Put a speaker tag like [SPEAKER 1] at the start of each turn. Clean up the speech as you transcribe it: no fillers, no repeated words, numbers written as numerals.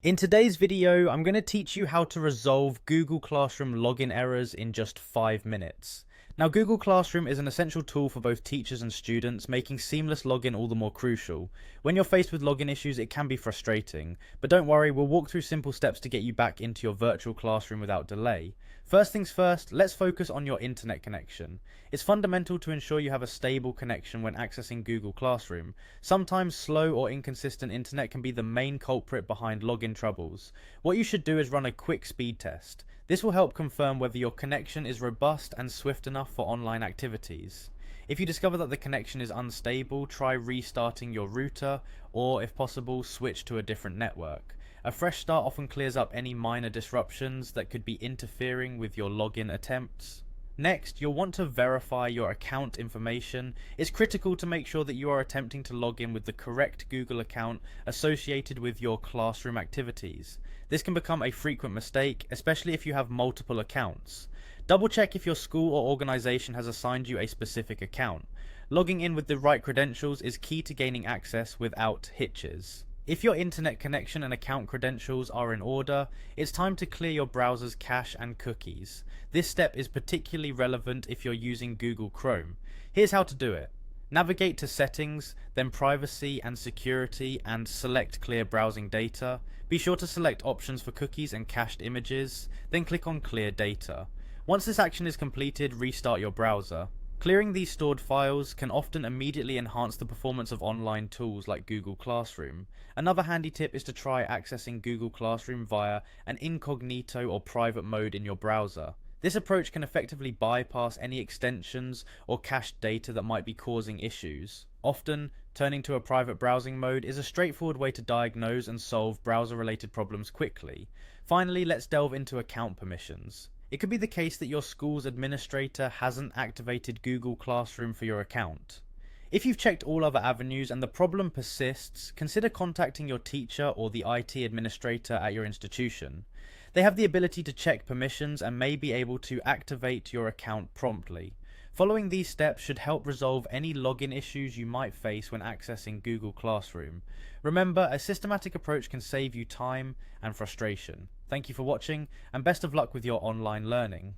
[SPEAKER 1] In today's video, I'm going to teach you how to resolve Google Classroom login errors in just 5 minutes. Now, Google Classroom is an essential tool for both teachers and students, making seamless login all the more crucial. When you're faced with login issues, it can be frustrating, but don't worry, we'll walk through simple steps to get you back into your virtual classroom without delay. First things first, let's focus on your internet connection. It's fundamental to ensure you have a stable connection when accessing Google Classroom. Sometimes slow or inconsistent internet can be the main culprit behind login troubles. What you should do is run a quick speed test. This will help confirm whether your connection is robust and swift enough for online activities. If you discover that the connection is unstable, try restarting your router, or if possible, switch to a different network. A fresh start often clears up any minor disruptions that could be interfering with your login attempts. Next, you'll want to verify your account information. It's critical to make sure that you are attempting to log in with the correct Google account associated with your classroom activities. This can become a frequent mistake, especially if you have multiple accounts. Double check if your school or organization has assigned you a specific account. Logging in with the right credentials is key to gaining access without hitches. If your internet connection and account credentials are in order, it's time to clear your browser's cache and cookies. This step is particularly relevant if you're using Google Chrome. Here's how to do it. Navigate to Settings, then Privacy and Security, and select Clear Browsing Data. Be sure to select options for cookies and cached images, then click on Clear Data. Once this action is completed, restart your browser. Clearing these stored files can often immediately enhance the performance of online tools like Google Classroom. Another handy tip is to try accessing Google Classroom via an incognito or private mode in your browser. This approach can effectively bypass any extensions or cached data that might be causing issues. Often, turning to a private browsing mode is a straightforward way to diagnose and solve browser-related problems quickly. Finally, let's delve into account permissions. It could be the case that your school's administrator hasn't activated Google Classroom for your account. If you've checked all other avenues and the problem persists, consider contacting your teacher or the IT administrator at your institution. They have the ability to check permissions and may be able to activate your account promptly. Following these steps should help resolve any login issues you might face when accessing Google Classroom. Remember, a systematic approach can save you time and frustration. Thank you for watching, and best of luck with your online learning.